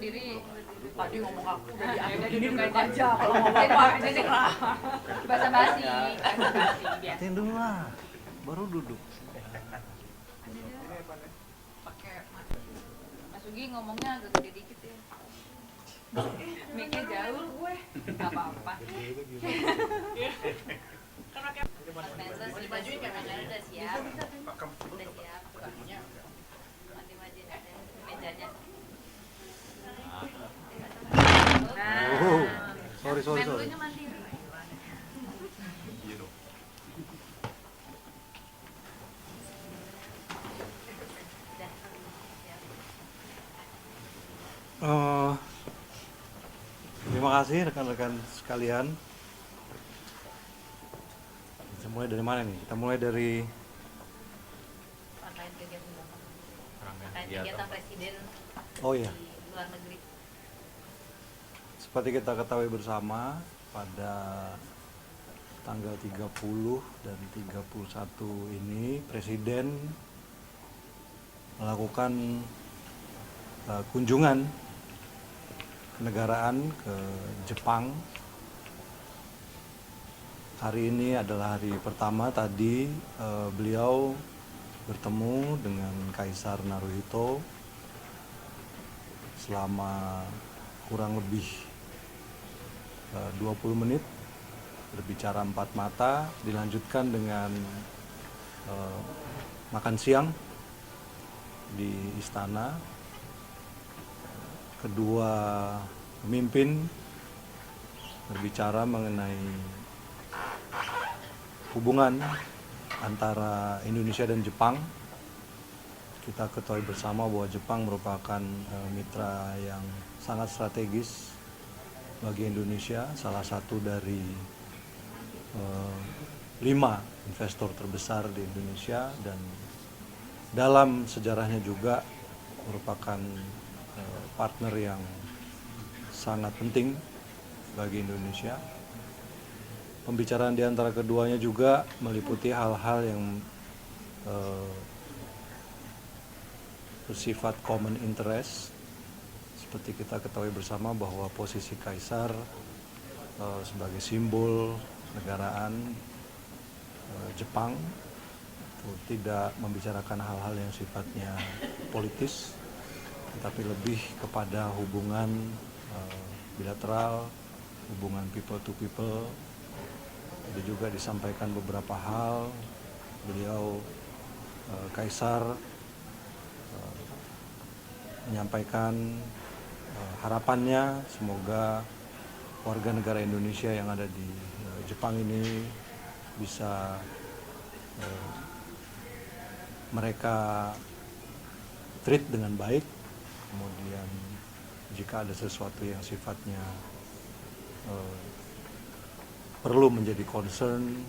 berdiri. Tadi ngomong aku udah diambil gini duduk aja. Kalau ngomong aja sih bahasa basi. Biasa. Liatin dulu lah, baru duduk. Pakai Mas Ugi ngomongnya agak gede dikit ya. Mic-nya jauh gue. Enggak apa-apa. Mas Mensa dimajuin kameranya udah siap. Udah siap. Maju-majuin aja mejanya. Oh, sorry. Menlunya mandiri. Terima kasih rekan-rekan sekalian. Kita mulai dari mana nih? Kita mulai dari Rangkaian kegiatan presiden oh iya. di luar negeri. Seperti kita ketahui bersama, pada tanggal 30 dan 31 ini Presiden melakukan kunjungan kenegaraan ke Jepang. Hari ini adalah hari pertama. Tadi beliau bertemu dengan Kaisar Naruhito selama kurang lebih 20 menit, berbicara empat mata, dilanjutkan dengan makan siang di istana. Kedua pemimpin berbicara mengenai hubungan antara Indonesia dan Jepang. Kita ketahui bersama bahwa Jepang merupakan mitra yang sangat strategis bagi Indonesia, salah satu dari 5 investor terbesar di Indonesia, dan dalam sejarahnya juga merupakan partner yang sangat penting bagi Indonesia. Pembicaraan di antara keduanya juga meliputi hal-hal yang bersifat common interest. Seperti kita ketahui bersama bahwa posisi Kaisar sebagai simbol negaraan Jepang itu tidak membicarakan hal-hal yang sifatnya politis, tetapi lebih kepada hubungan bilateral, hubungan people to people. Ada juga disampaikan beberapa hal. Beliau Kaisar menyampaikan harapannya semoga warga negara Indonesia yang ada di Jepang ini bisa mereka treat dengan baik. Kemudian jika ada sesuatu yang sifatnya perlu menjadi concern,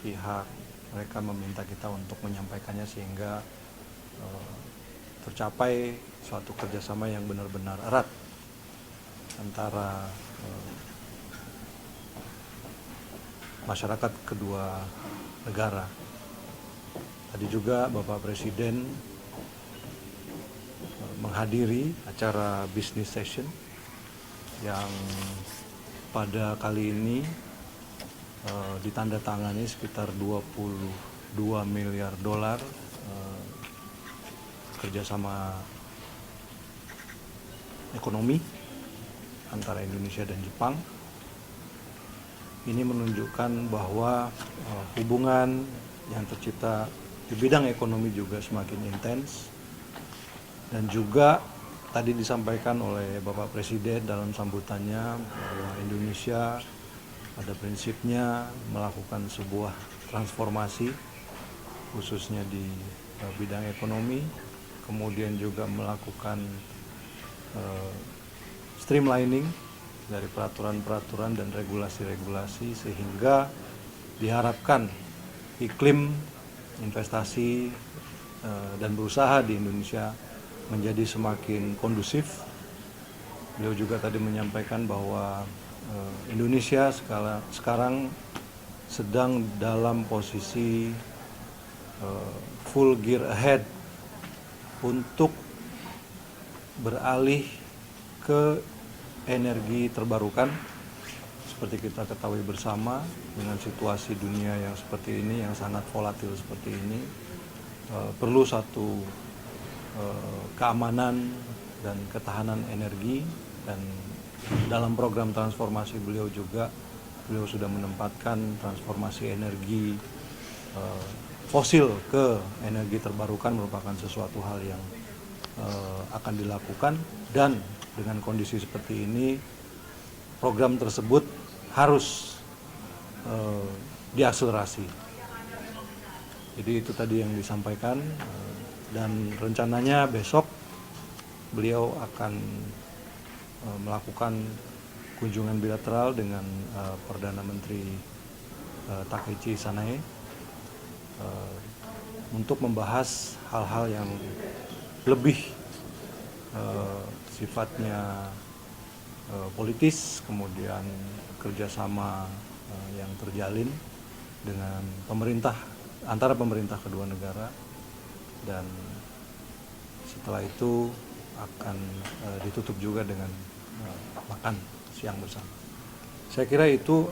pihak mereka meminta kita untuk menyampaikannya sehingga tercapai suatu kerjasama yang benar-benar erat antara masyarakat kedua negara. Tadi juga Bapak Presiden menghadiri acara business session yang pada kali ini ditandatangani sekitar 22 miliar dolar kerjasama ekonomi antara Indonesia dan Jepang. Ini menunjukkan bahwa hubungan yang tercipta di bidang ekonomi juga semakin intens, dan juga tadi disampaikan oleh Bapak Presiden dalam sambutannya bahwa Indonesia pada prinsipnya melakukan sebuah transformasi khususnya di bidang ekonomi, kemudian juga melakukan streamlining dari peraturan-peraturan dan regulasi-regulasi sehingga diharapkan iklim investasi dan berusaha di Indonesia menjadi semakin kondusif. Beliau juga tadi menyampaikan bahwa Indonesia sekarang sedang dalam posisi full gear ahead untuk beralih ke energi terbarukan. Seperti kita ketahui bersama, dengan situasi dunia yang seperti ini, yang sangat volatil seperti ini, perlu satu keamanan dan ketahanan energi. Dan dalam program transformasi beliau sudah menempatkan transformasi energi fosil ke energi terbarukan merupakan sesuatu hal yang akan dilakukan, dan dengan kondisi seperti ini program tersebut harus diakselerasi. Jadi itu tadi yang disampaikan, dan rencananya besok beliau akan melakukan kunjungan bilateral dengan Perdana Menteri Takeshi Sanae untuk membahas hal-hal yang lebih sifatnya politis, kemudian kerjasama yang terjalin dengan antara pemerintah kedua negara, dan setelah itu akan ditutup juga dengan makan siang bersama. Saya kira itu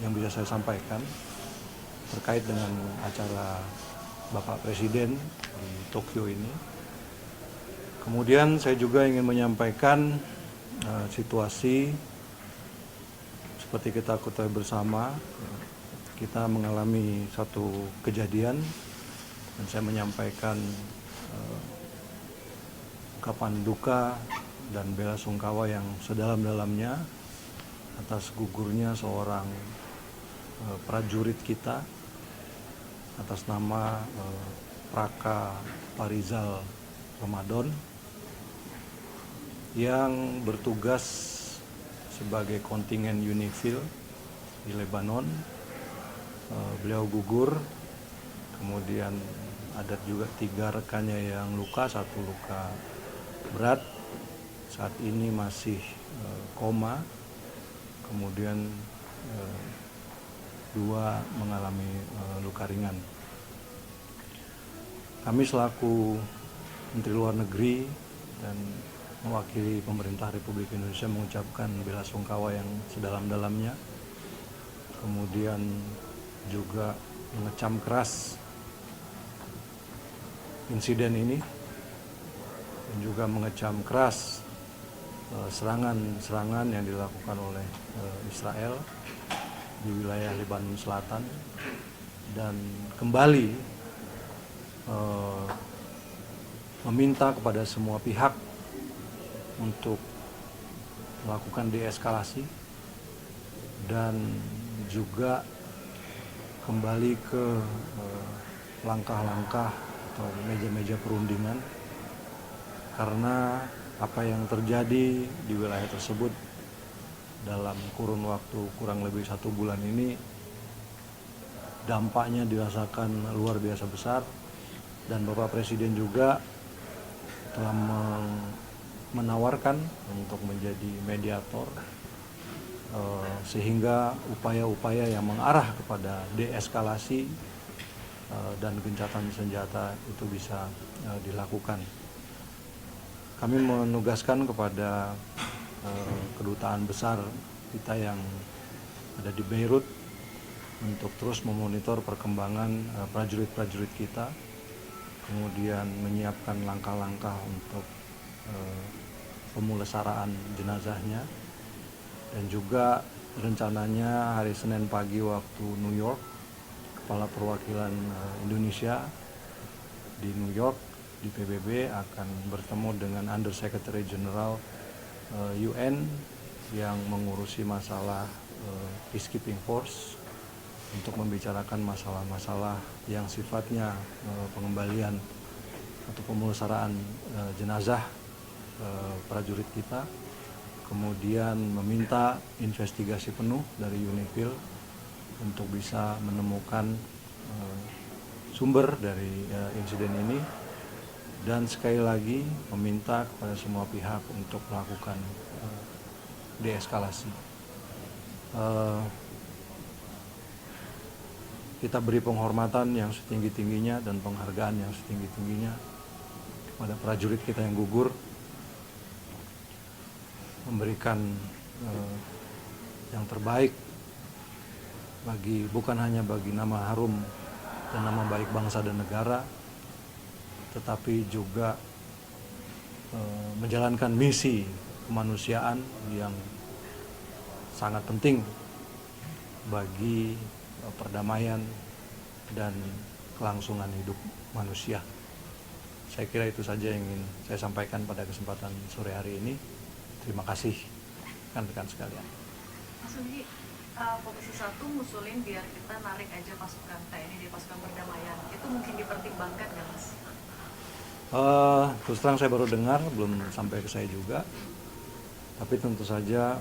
yang bisa saya sampaikan terkait dengan acara Bapak Presiden di Tokyo ini. Kemudian saya juga ingin menyampaikan situasi seperti kita ketahui bersama, kita mengalami satu kejadian, dan saya menyampaikan ungkapan duka dan bela sungkawa yang sedalam-dalamnya atas gugurnya seorang prajurit kita atas nama Praka Parizal Ramadan yang bertugas sebagai kontingen UNIFIL di Lebanon. Beliau gugur, kemudian ada juga 3 rekannya yang luka, 1 luka berat, saat ini masih koma, kemudian 2 mengalami luka ringan. Kami selaku Menteri Luar Negeri dan mewakili pemerintah Republik Indonesia mengucapkan bela sungkawa yang sedalam-dalamnya, kemudian juga mengecam keras insiden ini, dan juga mengecam keras serangan-serangan yang dilakukan oleh Israel di wilayah Lebanon Selatan, dan kembali meminta kepada semua pihak untuk melakukan deeskalasi dan juga kembali ke langkah-langkah atau meja-meja perundingan, karena apa yang terjadi di wilayah tersebut dalam kurun waktu kurang lebih 1 bulan ini dampaknya dirasakan luar biasa besar, dan Bapak Presiden juga telah menawarkan untuk menjadi mediator sehingga upaya-upaya yang mengarah kepada deeskalasi dan gencatan senjata itu bisa dilakukan. Kami menugaskan kepada kedutaan besar kita yang ada di Beirut untuk terus memonitor perkembangan prajurit-prajurit kita, kemudian menyiapkan langkah-langkah untuk pemulasaraan jenazahnya, dan juga rencananya hari Senin pagi waktu New York, Kepala Perwakilan Indonesia di New York di PBB akan bertemu dengan Under Secretary General UN yang mengurusi masalah peacekeeping force untuk membicarakan masalah-masalah yang sifatnya pengembalian atau pemulasaraan jenazah prajurit kita, kemudian meminta investigasi penuh dari UNIFIL untuk bisa menemukan sumber dari insiden ini, dan sekali lagi meminta kepada semua pihak untuk melakukan deeskalasi. Kita beri penghormatan yang setinggi-tingginya dan penghargaan yang setinggi-tingginya kepada prajurit kita yang gugur, memberikan yang terbaik bukan hanya bagi nama harum dan nama baik bangsa dan negara, tetapi juga menjalankan misi kemanusiaan yang sangat penting bagi perdamaian dan kelangsungan hidup manusia. Saya kira itu saja yang ingin saya sampaikan pada kesempatan sore hari ini. Terima kasih rekan-rekan sekalian. Mas Uji, Komisi 1 ngusulin biar kita narik aja pasukan TNI di pasukan perdamaian. Itu mungkin dipertimbangkan nggak, Mas? Terus terang saya baru dengar, belum sampai ke saya juga. Tapi tentu saja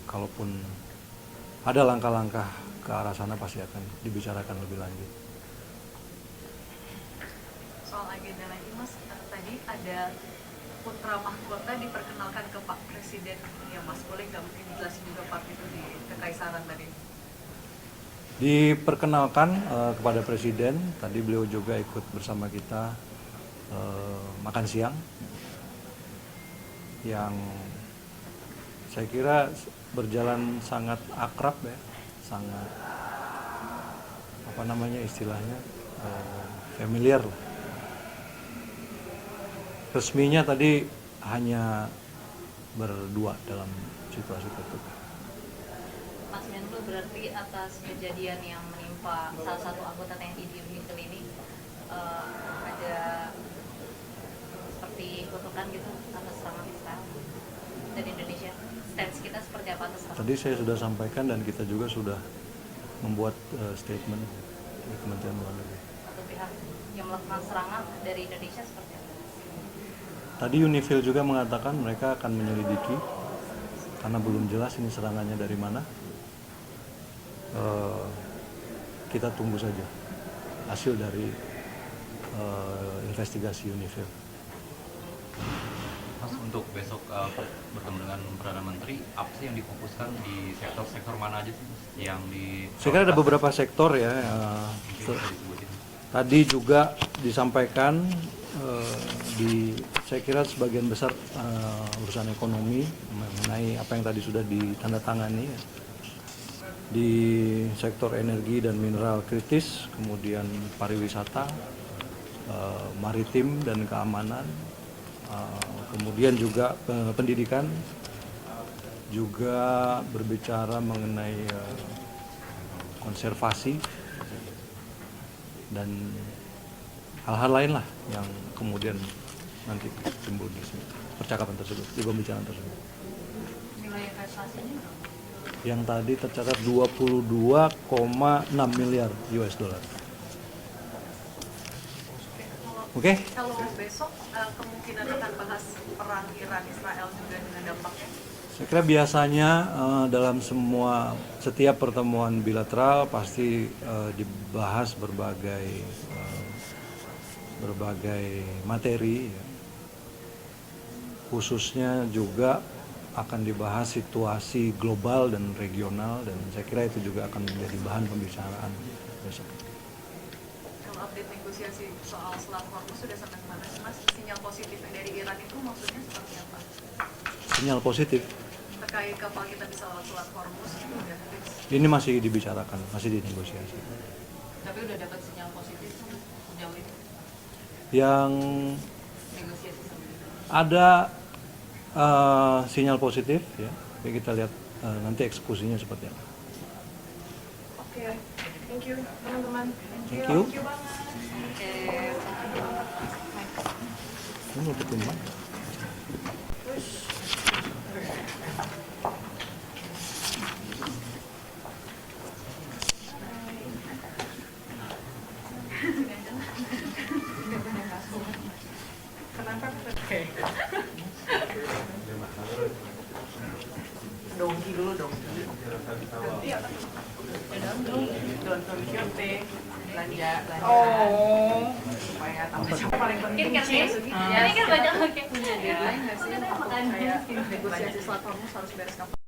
kalaupun ada langkah-langkah ke arah sana pasti akan dibicarakan lebih lanjut. Soal agenda lagi, Mas, tadi ada putra mahkota diperkenalkan ke Pak Presiden. Ya, Mas, boleh nggak mungkin dijelasin juga Pak itu di kekaisaran tadi? Diperkenalkan kepada Presiden, tadi beliau juga ikut bersama kita makan siang, yang saya kira berjalan sangat akrab ya, sangat istilahnya familiar lah. Resminya tadi hanya berdua dalam situasi tertutup. Mas Menlu, berarti atas kejadian yang menimpa salah satu anggota TNI di Unifil ini ada seperti kutukan gitu atas serangan Israel dan Indonesia. Stance kita seperti apa atas serangan? Tadi saya sudah sampaikan dan kita juga sudah membuat statement di Kementerian Luar Negeri. Satu pihak yang melakukan serangan dari Indonesia seperti apa? Tadi Unifil juga mengatakan mereka akan menyelidiki karena belum jelas ini serangannya dari mana. Kita tunggu saja hasil dari investigasi Unifil. Mas, untuk besok bertemu dengan Perdana Menteri, apa sih yang difokuskan di sektor-sektor mana aja sih, Mas? Yang di... Saya kira ada beberapa sektor ya. Tadi juga disampaikan saya kira sebagian besar urusan ekonomi mengenai apa yang tadi sudah ditandatangani ya. Di sektor energi dan mineral kritis, kemudian pariwisata, maritim dan keamanan, kemudian juga pendidikan, juga berbicara mengenai konservasi dan hal-hal lain lah yang kemudian nanti timbul di percakapan tersebut, di pembicaraan tersebut. Nilai investasinya? Yang tadi tercatat 22,6 miliar US dollar. Oke? Kalau besok kemungkinan akan bahas perang Iran-Israel juga dengan dampaknya? Saya kira biasanya dalam setiap pertemuan bilateral pasti dibahas berbagai materi, ya. Khususnya juga akan dibahas situasi global dan regional, dan saya kira itu juga akan menjadi bahan pembicaraan besok. Kalau update negosiasi soal Selat Hormuz sudah sampai mana sih, Mas? Sinyal positif dari Iran itu maksudnya seperti apa? Sinyal positif Terkait kapal kita bisa lewat Selat Hormuz itu udah fix? ini masih dibicarakan, masih dinegosiasi. Tapi udah dapat sinyal positif sejauh ini Yang negosiasi sama kita. ada sinyal positif ya, tapi kita lihat nanti eksekusinya seperti apa. Oke, thank you teman-teman. Thank you. Thank you banget. Ini mau ketimbang. Kenapa? Oke. Dongki dulu dong. Iya. Nonton syuting, belanja. Oh. Supaya tambah paling penting sih. Ini kan banyak oke. Kayak negosiasi Selat Hormuz harus beres kapan?